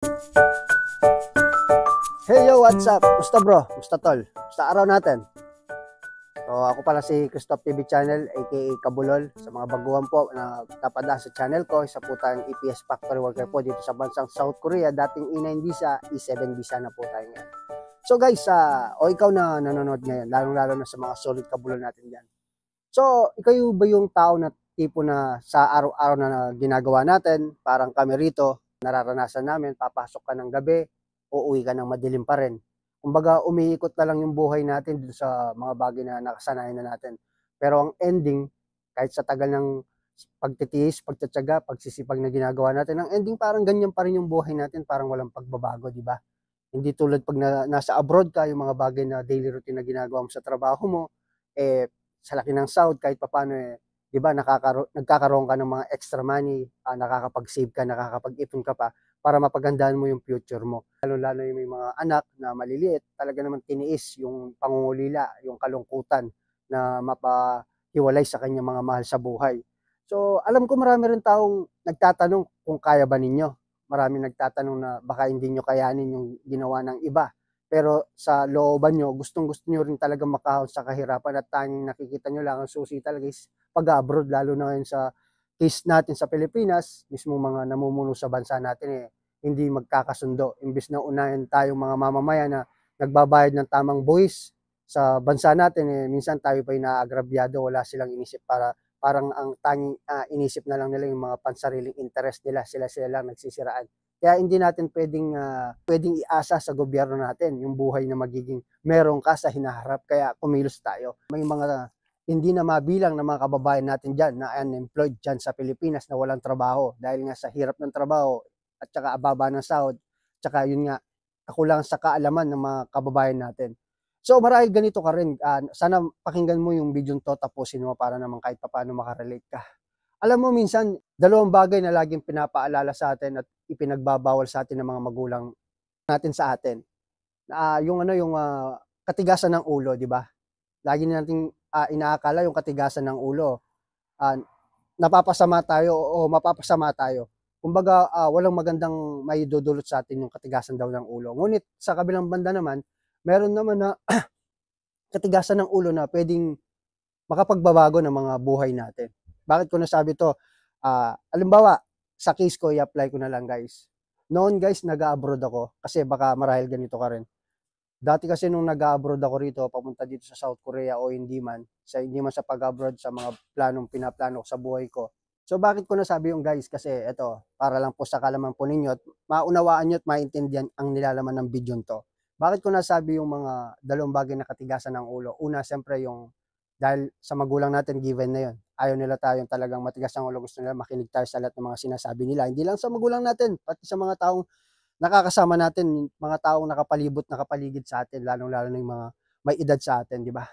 Hey yo, what's up? Musta bro? Musta tol? Musta araw natin? So ako pala si Christoph TV Channel aka Kabulol. Sa mga baguhan po na napadaan sa channel ko, isa po tayong EPS Factory Worker po dito sa bansang South Korea. Dating E9 visa, E7 visa na po tayo ngayon. So guys, o ikaw na nanonood ngayon, lalong-lalo na sa mga solid kabulol natin dyan. So, ikaw ba yung tao na tipo na sa araw-araw na ginagawa natin, parang kami rito, nararanasan namin, papasok ka ng gabi, uuwi ka ng madilim pa rin. Kumbaga, umiikot na lang yung buhay natin dun sa mga bagay na nakasanayan na natin. Pero ang ending, kahit sa tagal ng pagtitiis, pagtsatsaga, pagsisipag na ginagawa natin, ang ending parang ganyan pa rin yung buhay natin, parang walang pagbabago, di ba? Hindi tulad pag nasa abroad ka, yung mga bagay na daily routine na ginagawa mo sa trabaho mo, eh, sa laki ng sahod, kahit papaano, eh, di ba, nagkakaroon ka ng mga extra money, nakakapag-save ka, nakakapag-ipon ka pa, para mapagandaan mo yung future mo. Lalo-lalo yung may mga anak na maliliit, talaga naman tiniis yung pangungulila, yung kalungkutan na mapahiwalay sa kanyang mga mahal sa buhay. So, alam ko marami rin taong nagtatanong kung kaya ba ninyo. Marami nagtatanong na baka hindi nyo kayanin yung ginawa ng iba. Pero sa looban nyo, gustong-gusto nyo rin talaga makahon sa kahirapan at tanging nakikita nyo lang ang susi talaga is pag-abroad, lalo na ngayon sa case natin sa Pilipinas, mismo mga namumuno sa bansa natin, hindi magkakasundo. Imbis na unahin tayong mga mamamayan na nagbabayad ng tamang buwis sa bansa natin, minsan tayo pa yung naagrabyado, wala silang inisip, parang ang tanging inisip na lang nila yung mga pansariling interest nila, sila lang nagsisiraan. Kaya hindi natin pwedeng iasa sa gobyerno natin yung buhay na magiging meron ka sa hinaharap. Kaya kumilos tayo. May mga hindi na mabilang ng mga kababayan natin dyan na unemployed dyan sa Pilipinas na walang trabaho dahil nga sa hirap ng trabaho at saka ababa ng sahod, tsaka yun nga, kakulangan sa kaalaman ng mga kababayan natin. So marahil ganito ka rin, sana pakinggan mo yung video to, tapusin mo para naman kahit papaano makarelate ka. Alam mo minsan, dalawang bagay na laging pinapaalala sa atin at ipinagbabawal sa atin ng mga magulang natin sa atin. Yung ano, yung katigasan ng ulo, di ba? Lagi nating inaakala yung katigasan ng ulo, ah, napapasama tayo o mapapasama tayo. Kumbaga, walang magandang maidudulot sa atin yung katigasan daw ng ulo. Ngunit sa kabilang banda naman, meron naman na katigasan ng ulo na pwedeng makapagbabago ng mga buhay natin. Bakit ko nasabi to? Halimbawa, sa case ko, i-apply ko na lang guys. Noon guys, nag-abroad ako kasi baka marahil ganito ka rin. Dati kasi nung nag-abroad ako rito, papunta dito sa South Korea o hindi man sa pag-abroad, sa mga pinaplano ko sa buhay ko. So bakit ko nasabi yung guys? Kasi ito, para lang po sa kalaman po ninyo at maunawaan nyo at maintindihan ang nilalaman ng video to. Bakit ko nasabi yung mga dalawang bagay na katigasan ng ulo? Una, siyempre yung dahil sa magulang natin, given na yun. Ayaw nila tayong talagang matigas ang ulo. Gusto nila makinig tayo sa lahat ng mga sinasabi nila. Hindi lang sa magulang natin, pati sa mga taong nakakasama natin, mga taong nakapaligid sa atin, lalong-lalo na yung mga may edad sa atin, di ba?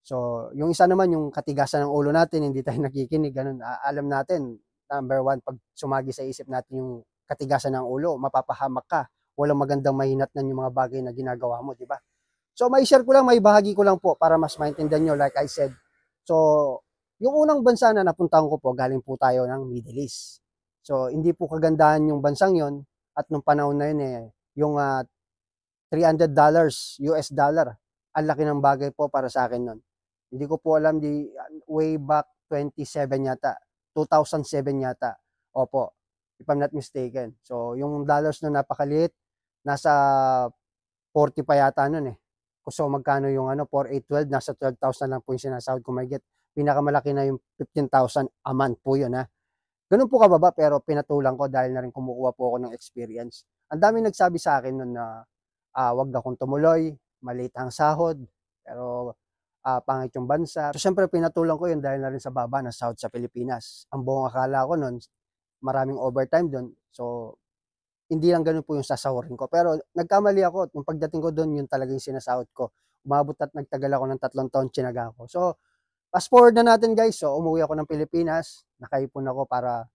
So, yung isa naman, yung katigasan ng ulo natin, hindi tayo nakikinig, ganun. Alam natin, number one, pag sumagi sa isip natin yung katigasan ng ulo, mapapahamak ka. Walang magandang mahinatnan yung mga bagay na ginagawa mo, di ba? So, may share ko lang, may bahagi ko lang po para mas maintindihan nyo, like I said. So, yung unang bansa na napuntahan ko po, galing po tayo ng Middle East. So, hindi po kagandahan yung bansang yon at nung panahon na yun, yung $300 US dollar, ang laki ng bagay po para sa akin nun. Hindi ko po alam, way back 27 yata, 2007 yata. Opo, if I'm not mistaken. So, yung dollars na napakaliit, nasa 40 pa yata nun eh. So, magkano yung 4, 8, 12, nasa 12,000 lang po yung sinasahod ko may get. Pinakamalaki na yung 15,000 a month po yun ha. Ganun po kababa, pero pinatulang ko dahil na rin kumukuha po ako ng experience. Ang dami nagsabi sa akin nun na wag akong tumuloy, maliit ang sahod, pero pangit yung bansa. So, syempre pinatulang ko yun dahil na rin sa baba ng sahod sa Pilipinas. Ang buong akala ko nun, maraming overtime doon. So, hindi lang ganun po yung sasahurin ko. Pero nagkamali ako. Nung pagdating ko doon, yun talaga yung sinasahod ko. Umabot at nagtagal ako ng 3 taon, tsinaga ko. So, fast forward na natin guys. So, umuwi ako ng Pilipinas. Nakaipon ako para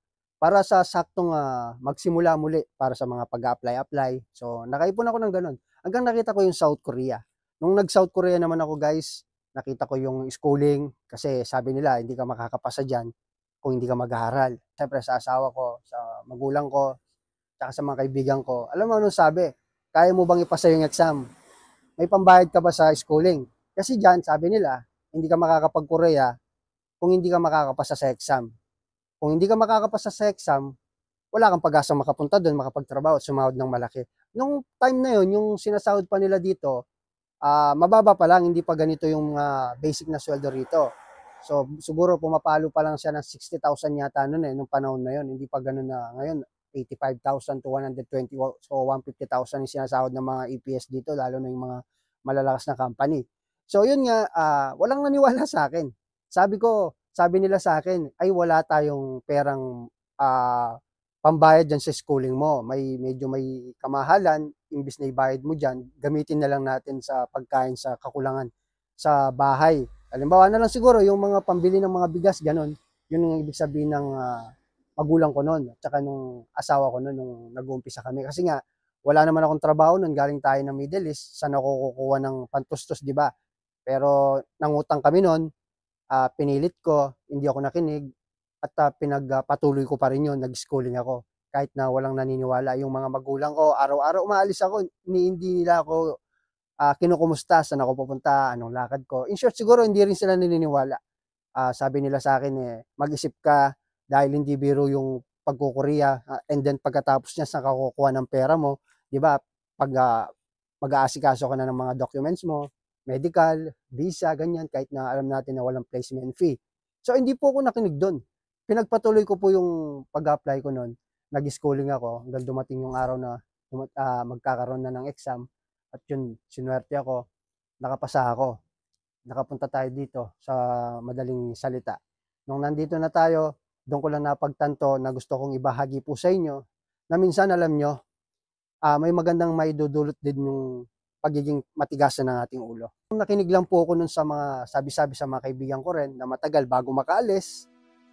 sa saktong magsimula muli para sa mga pag-apply. So, nakaipon ako ng ganun. Hanggang nakita ko yung South Korea. Nung nag-South Korea naman ako guys, nakita ko yung schooling. Kasi sabi nila, hindi ka makakapasa dyan kung hindi ka mag-aaral. Siyempre sa asawa ko, sa magulang ko, tsaka sa mga kaibigan ko. Alam mo anong sabi? Kaya mo bang ipasa yung exam? May pambayad ka ba sa schooling? Kasi diyan, sabi nila, hindi ka makakapag-Korea kung hindi ka makakapasa sa exam. Kung hindi ka makakapasa sa exam, wala kang pag-asa makapunta doon, makapagtrabaho at sumahod ng malaki. Nung time na yon, yung sinasahod pa nila dito, mababa pa lang, hindi pa ganito yung basic na sweldo rito. So, siguro pumapalo pa lang siya ng 60,000 yata noon nung panahon na yon. Hindi pa ganun na ngayon, 85,000 to 120, so 150,000 yung sinasahod ng mga EPS dito, lalo na yung mga malalakas na company. So, yun nga, walang naniwala sa akin. Sabi nila sa akin, ay wala tayong perang pambayad dyan sa schooling mo. Medyo may kamahalan, imbis na ibayad mo dyan, gamitin na lang natin sa pagkain sa kakulangan sa bahay. Halimbawa na lang siguro yung mga pambili ng mga bigas, ganun. Yun ang ibig sabihin ng magulang ko noon at saka nung asawa ko noon nung nag-uumpisa kami. Kasi nga, wala naman akong trabaho noon, galing tayo ng Middle East, saan ako kukuha ng pantustos, di ba? Pero nangutang kami noon, pinilit ko, hindi ako nakinig, at pinagpatuloy ko pa rin yun, nag-schooling ako. Kahit na walang naniniwala. Yung mga magulang ko, araw-araw umaalis ako, hindi nila ako kinukumusta, saan ako pupunta, anong lakad ko. In short, siguro hindi rin sila naniniwala. Sabi nila sa akin, mag-isip ka dahil hindi biro yung pagkukurya, and then pagkatapos niya sa kakukuha ng pera mo, di ba, pag mag-aasikaso ka na ng mga documents mo, medical, visa, ganyan, kahit na alam natin na walang placement fee. So, hindi po ako nakinig doon. Pinagpatuloy ko po yung pag-apply ko noon. Nag-schooling ako hanggang dumating yung araw na magkakaroon na ng exam. At yun, sinuwerte ako, nakapasa ako. Nakapunta tayo dito sa madaling salita. Nung nandito na tayo, doon ko lang napagtanto na gusto kong ibahagi po sa inyo na minsan alam nyo, may magandang maidudulot din yung pagiging matigasan ng ating ulo. Nakinig lang po ako nun sa mga sabi-sabi sa mga kaibigan ko rin na matagal bago makaalis,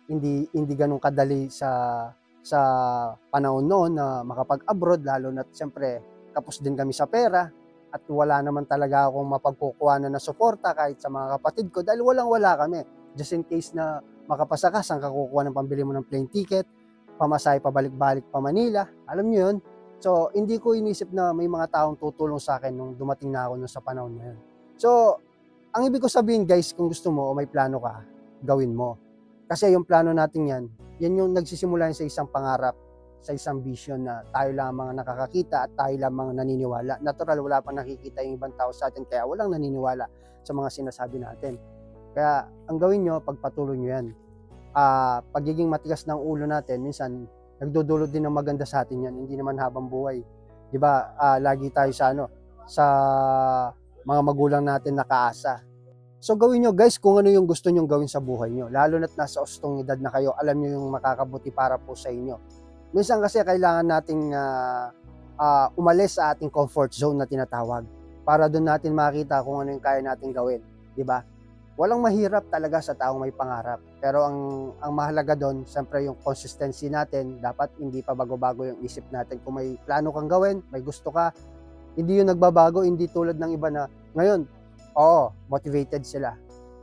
hindi ganun kadali sa panahon noon na makapag-abroad, lalo na siyempre kapos din kami sa pera at wala naman talaga akong mapagkukuhanan na suporta kahit sa mga kapatid ko dahil wala kami. Just in case na makapasa ka, saan ka kukuha ng pambili mo ng plane ticket, pamasahe pabalik-balik pa Manila, alam niyo yun. So, hindi ko inisip na may mga taong tutulong sa akin nung dumating na ako nung sa panahon na yun. So, ang ibig ko sabihin guys, kung gusto mo o may plano ka, gawin mo. Kasi yung plano natin yan yung nagsisimula sa isang pangarap, sa isang vision na tayo lamang ang nakakakita at tayo lamang ang naniniwala. Natural, wala pang nakikita yung ibang tao sa atin, kaya walang naniniwala sa mga sinasabi natin. Kaya, ang gawin nyo, pagpatuloy nyo yan. Pagiging matigas ng ulo natin, minsan, nagdudulot din ng maganda sa atin yan, hindi naman habang buhay. Diba, lagi tayo sa mga magulang natin nakaasa. So gawin nyo guys kung ano yung gusto nyong gawin sa buhay nyo. Lalo na't nasa ustong edad na kayo, alam nyo yung makakabuti para po sa inyo. Minsan kasi kailangan nating umalis sa ating comfort zone na tinatawag para doon natin makita kung ano yung kaya natin gawin. Diba? Walang mahirap talaga sa taong may pangarap. Pero ang mahalaga doon, siyempre yung consistency natin, dapat hindi pa bago-bago yung isip natin. Kung may plano kang gawin, may gusto ka, hindi yung nagbabago, hindi tulad ng iba na ngayon, motivated sila.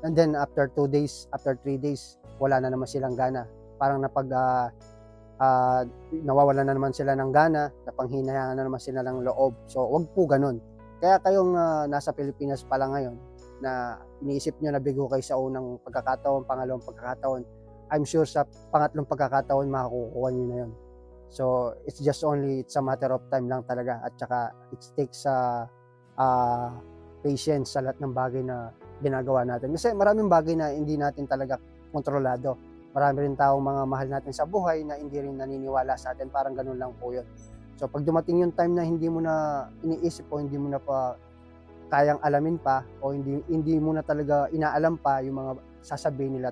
And then after 2 days, after 3 days, wala na naman silang gana. Parang nawawalan na naman sila ng gana, napanghinayaan na naman sila ng loob. So, wag po ganun. Kaya kayong nasa Pilipinas pa lang ngayon, na iniisip nyo na bigo kayo sa unang pagkakataon, pangalawang pagkakataon, I'm sure sa pangatlong pagkakataon makukuha nyo na yun. So, it's a matter of time lang talaga. At saka, it takes patience sa lahat ng bagay na ginagawa natin. Kasi maraming bagay na hindi natin talaga kontrolado. Marami rin taong mga mahal natin sa buhay na hindi rin naniniwala sa atin. Parang ganun lang po yun. So, pag dumating yung time na hindi mo na iniisip o hindi mo na pa kayang alamin pa o hindi mo na talaga inaalam pa yung mga sasabihin nila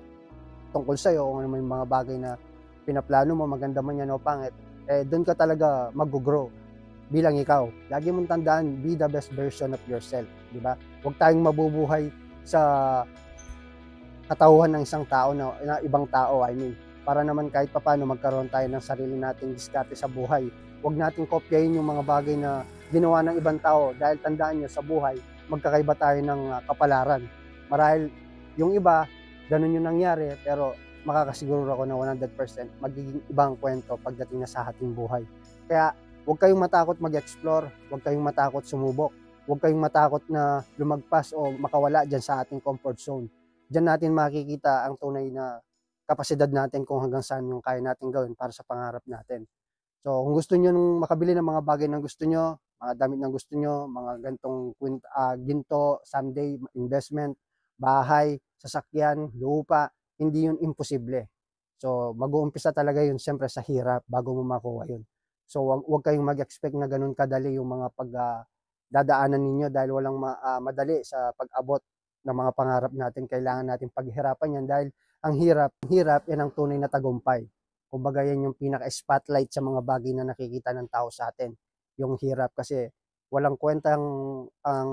tungkol sa'yo o ano yung mga bagay na pinaplano mo, maganda man yan o pangit, doon ka talaga mag-grow bilang ikaw. Lagi mong tandaan, be the best version of yourself, di ba? Huwag tayong mabubuhay sa katauhan ng isang tao na ibang tao, para naman kahit papaano magkaroon tayo ng sarili nating diskarte sa buhay. Huwag nating kopyahin yung mga bagay na ginawa ng ibang tao dahil tandaan nyo sa buhay, magkakaiba tayo ng kapalaran. Marahil yung iba, ganun yung nangyari, pero makakasiguro ako na 100% magiging ibang kwento pagdating na sa ating buhay. Kaya huwag kayong matakot mag-explore, huwag kayong matakot sumubok, huwag kayong matakot na lumagpas o makawala dyan sa ating comfort zone. Diyan natin makikita ang tunay na kapasidad natin kung hanggang saan yung kaya natin gawin para sa pangarap natin. So kung gusto niyo nung makabili ng mga bagay na gusto niyo, mga damit na gusto niyo, mga gantong ginto, someday investment, bahay, sasakyan, lupa, hindi yun imposible. So mag-uumpisa talaga yun siyempre sa hirap bago mo makuha yun. So wag kayong mag-expect na ganun kadali yung mga dadaanan ninyo dahil walang madali sa pag-abot ng mga pangarap natin. Kailangan natin paghirapan yan dahil ang hirap yan ang tunay na tagumpay. Kumbaga yan yung pinaka-spotlight sa mga bagay na nakikita ng tao sa atin. Yung hirap kasi walang kwentang ang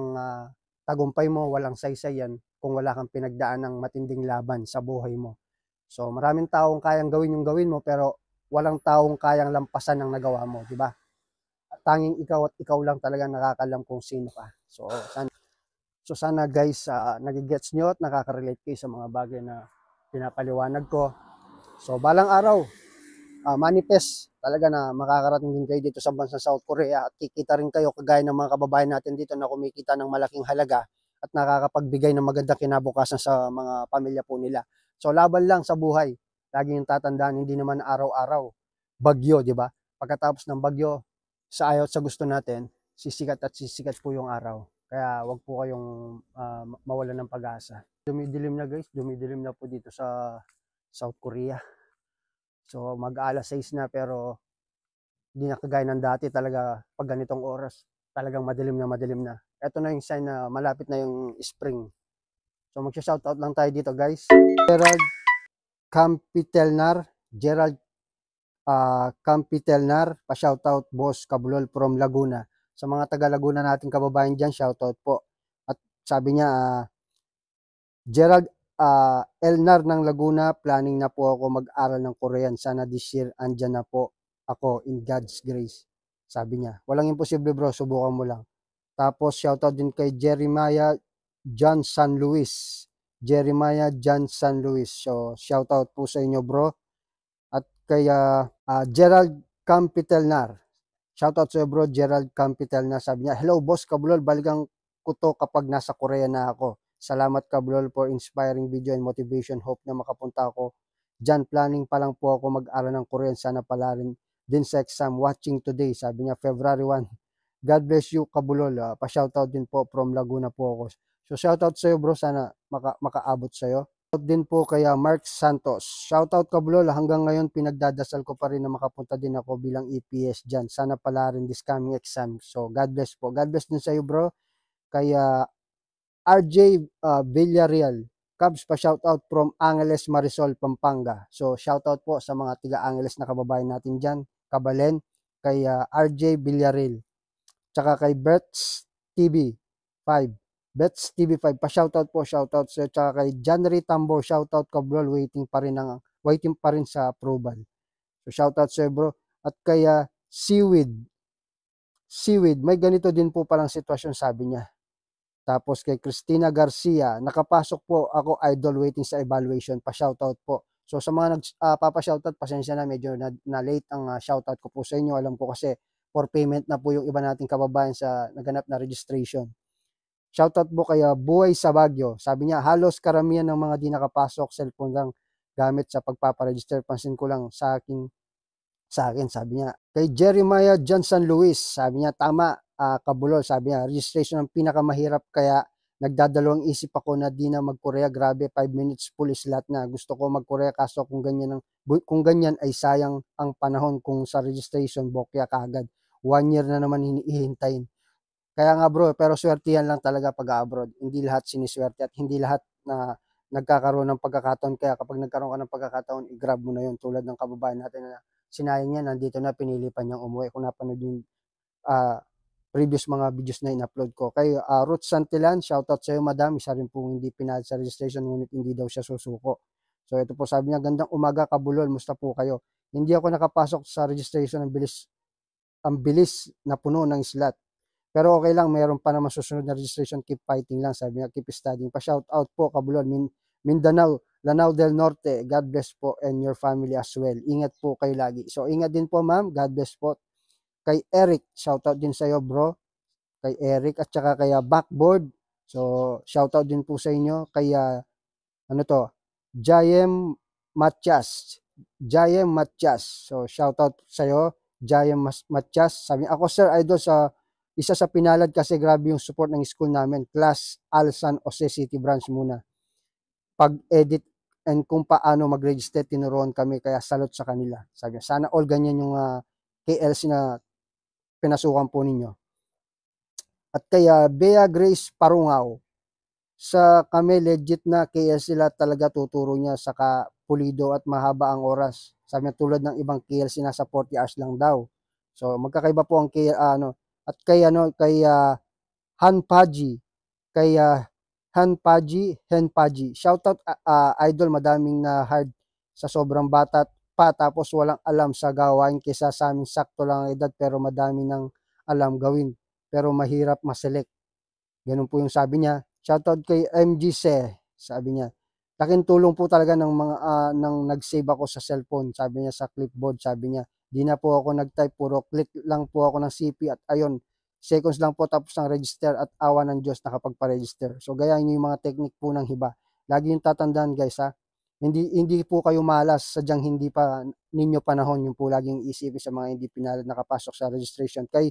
tagumpay mo, walang saysay yan kung wala kang pinagdaan ng matinding laban sa buhay mo. So maraming taong kayang gawin yung gawin mo pero walang taong kayang lampasan ang nagawa mo, di ba? Tanging ikaw at ikaw lang talaga nakakalam kung sino ka. So sana guys, nagigets nyo at nakaka-relate kayo sa mga bagay na pinapaliwanag ko. So balang araw, manifest talaga na makakarating din kayo dito sa bansang South Korea at kikita rin kayo kagaya ng mga kababayan natin dito na kumikita ng malaking halaga at nakakapagbigay ng maganda kinabukasan sa mga pamilya po nila. So laban lang sa buhay. Lagi yung tatandaan, hindi naman araw-araw bagyo, di ba? Pagkatapos ng bagyo, sa ayaw at sa gusto natin, sisikat at sisikat po yung araw. Kaya wag po kayong mawalan ng pag-asa. Dumidilim na guys, dumidilim na po dito sa South Korea. So mag-alas 6 na pero hindi na kagaya ng dati talaga pag ganitong oras. Talagang madilim na madilim na. Ito na yung sign na malapit na yung spring. So magsha-shoutout lang tayo dito guys. Gerald Campitelnar, pa-shoutout boss Kabulol from Laguna. Sa mga taga Laguna nating kababayan dyan, shoutout po. At sabi niya, Gerald Elnar ng Laguna, planning na po ako mag-aral ng Korean. Sana this year, andyan na po ako in God's grace. Sabi niya, walang imposible bro, subukan mo lang. Tapos shoutout din kay Jeremiah John San Luis. Jeremiah John San Luis. So shoutout po sa inyo bro. At kay Gerald Campitelnar. Shoutout sa iyo bro, Gerald Campitelnar. Sabi niya, hello boss Kabulol, balikan ko to kapag nasa Korea na ako. Salamat Kabulol for inspiring video and motivation. Hope na makapunta ako dyan. Planning pa lang po ako mag-aral ng Korean. Sana pala rin din sa exam. Watching today. Sabi niya, February 1. God bless you Kabulol. Pa-shoutout din po from Laguna po ako. So shoutout sa iyo bro. Sana makaabot sa iyo. Shoutout din po kay Mark Santos. Shoutout Kabulol. Hanggang ngayon pinagdadasal ko pa rin na makapunta din ako bilang EPS dyan. Sana pala rin this coming exam. So God bless po. God bless din sa iyo bro. Kaya RJ Villarreal. Cubs pa shoutout from Angeles Marisol, Pampanga. So shoutout po sa mga tiga Angeles na kababayan natin dyan. Kabalen. Kay RJ Villarreal. Tsaka kay Berts TV 5. Bets TV5 pa shoutout po, shoutout sa tsaka kay Janry Tambo, shoutout Kabulol, waiting pa rin sa approval. So shoutout sa bro. At kay Seaweed, may ganito din po palang sitwasyon sabi niya. Tapos kay Christina Garcia, nakapasok po ako idol waiting sa evaluation, pa shoutout po. So sa mga nagpapa-shoutout, pasensya na medyo na late ang shoutout ko po sa inyo. Alam ko kasi for payment na po yung iba nating kababayan sa naganap na registration. Shoutout po kay Buhay sa Baguio. Sabi niya, halos karamihan ng mga di nakapasok, cellphone lang gamit sa pagpaparegister. Pansin ko lang sa akin, sabi niya. Kay Jeremiah Johnson Luis, sabi niya, tama, Kabulol, sabi niya, registration ang pinakamahirap kaya nagdadalawang isip ako na di na mag-Korea. Grabe, 5 minutes full slot na. Gusto ko mag-Korea kaso kung ganyan ay sayang ang panahon kung sa registration, bokya kaagad. 1 year na naman hinihintayin. Kaya nga bro, pero swertihan lang talaga pag-abroad. Hindi lahat siniswerte at hindi lahat na nagkakaroon ng pagkakataon. Kaya kapag nagkaroon ka ng pagkakataon, i-grab mo na yun. Tulad ng kababayan natin na sinayang niya, nandito na, pinili pa niyang umuwi. Kung napanood yung previous mga videos na in-upload ko. Kay Ruth Santilan, shoutout sa iyo madam. Isa rin pong hindi pinahal sa registration, ngunit hindi daw siya susuko. So ito po sabi niya, gandang umaga Kabulol, musta po kayo? Hindi ako nakapasok sa registration, ang bilis na puno ng slot. Pero okay lang, mayroon pa naman susunod na registration, keep fighting lang, sabi niya, keep studying. Pa-shoutout po, Kabulol, Mindanao, Lanao del Norte, God bless po and your family as well. Ingat po kayo lagi. So, ingat din po ma'am, God bless po. kay Eric, shoutout din sa iyo bro, kay Eric, at saka kay Backboard. So shoutout din po sa inyo kay ano to, Jayem Matias. So shoutout sa iyo, Jayem Matias. Sabi niya, ako sir, idol sa isa sa pinalad kasi grabe yung support ng school namin. Class Al San Jose City branch muna. Pag-edit and kung paano mag-register, tinuruan kami, kaya salute sa kanila. Sabi niya, sana all ganyan yung KLC na pinasukan po ninyo. At kaya Bea Grace Parungaw, sa kami legit na KLC sila talaga tuturo niya, saka pulido at mahaba ang oras. Sabi niya, tulad ng ibang KLC nasa 40 hours lang daw. So magkakaiba po ang at kay Hanpaji, kay Henpaji. Shoutout idol, madaming na hard sa sobrang bata pa tapos walang alam sa gawain, kaysa sa aming sakto lang ang edad pero madami nang alam gawin pero mahirap ma-select. Ganun po yung sabi niya. Shoutout kay MGC, sabi niya. Laking tulong po talaga ng mga nang nag-save ako sa cellphone, sabi niya, sa clipboard, sabi niya. Di na po ako nag-type, puro click lang po ako ng CP at ayun, seconds lang po tapos ng register at awa ng Diyos nakapagpa-register. So gayahin niyo yung mga technique po ng hiba. Lagi yung tatandaan guys ha. Hindi po kayo malas, sadyang hindi pa ninyo panahon, yung po laging isipin sa mga hindi pinalad nakapasok sa registration. Kay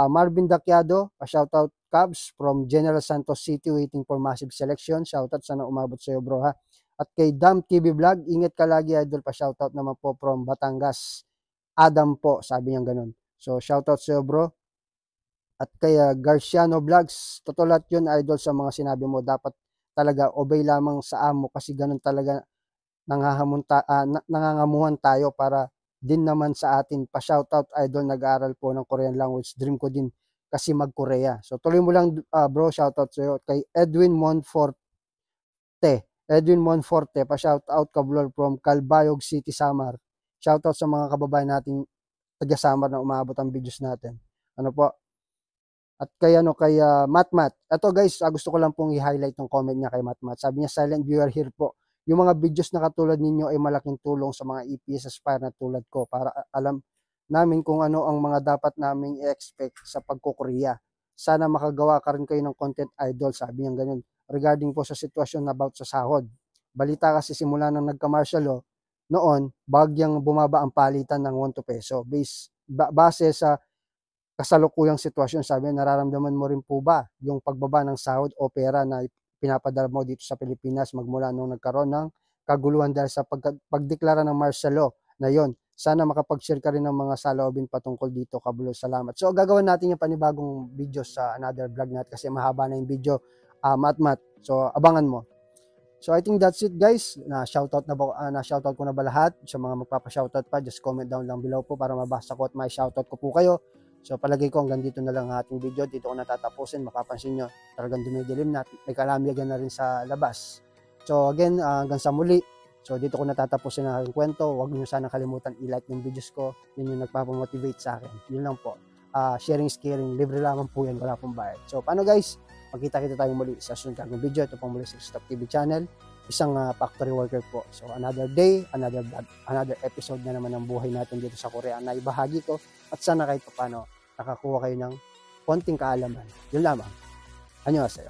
Marvin Daciado, shoutout Cubs from General Santos City, waiting for massive selection. Shoutout, sana umabot sa iyo bro ha. At kay Dam TV Vlog, ingat ka lagi idol, pa shoutout naman po from Batangas. Adam po, sabi niya ganun. So shoutout sa iyo bro. At kay Garciano Vlogs, totoo lahat yun idol sa mga sinabi mo, dapat talaga obey lamang sa amo kasi ganun talaga nangangamuhan tayo para din naman sa atin. Pa shoutout idol, nag-aaral po ng Korean language, dream ko din kasi mag-Korea. So tuloy mo lang bro, shoutout sa iyo. Kay Edwin Monforte, pa shoutout Kablol from Calbayog City, Samar. Shoutout sa mga kababayan natin taga Samar na umabot ang videos natin. Ano po? At kay Matmat. Ito guys, gusto ko lang pong i-highlight ng comment niya kay Matmat. Sabi niya, silent viewer here po. Yung mga videos na katulad ninyo ay malaking tulong sa mga EPS aspire na tulad ko para alam namin kung ano ang mga dapat naming i-expect sa pagkukurya. Sana makagawa ka rin kayo ng content idol, sabi niya ganyan. Regarding po sa sitwasyon about sa sahod. Balita kasi simula nang nagka-martial law, noon, bagyang bumaba ang palitan ng 1 peso. Base sa kasalukuyang sitwasyon, sabi niya, nararamdaman mo rin po ba yung pagbaba ng sahod o pera na pinapadala mo dito sa Pilipinas magmula nung nagkaroon ng kaguluhan dahil sa pagdeklara ng martial law na yon? Sana makapag-share ka rin ng mga saloobin patungkol dito, Kabulo. Salamat. So gagawin natin yung panibagong video sa another vlog natin kasi mahaba na yung video, Matmat. So abangan mo. So I think that's it guys. Na-shoutout ko na ba lahat? Sa mga magpapa-shoutout pa, just comment down lang below po para mabasa ko at may shoutout ko po kayo. So palagay ko hanggang dito na lang ang ating video. Dito ko natatapusin. Makapansin nyo, talagang dumidilim na. May kalamyagan na rin sa labas. So again, hanggang sa muli. So dito ko natatapusin ang aking kwento. Huwag niyo sana kalimutan i-like yung videos ko. Yun yung nagpapamotivate sa akin. Yun lang po. Sharing is caring. Libre lamang po yan. Wala pong bayad. So paano guys? Magkita-kita tayo muli sa sunod kong video. Ito pong muli sa Stop TV channel. Isang factory worker po. So another day, another vlog, another episode na naman ng buhay natin dito sa Korea na ibahagi ko. At sana kahit paano nakakuha kayo ng konting kaalaman. Yun lamang. Annyeonghaseyo.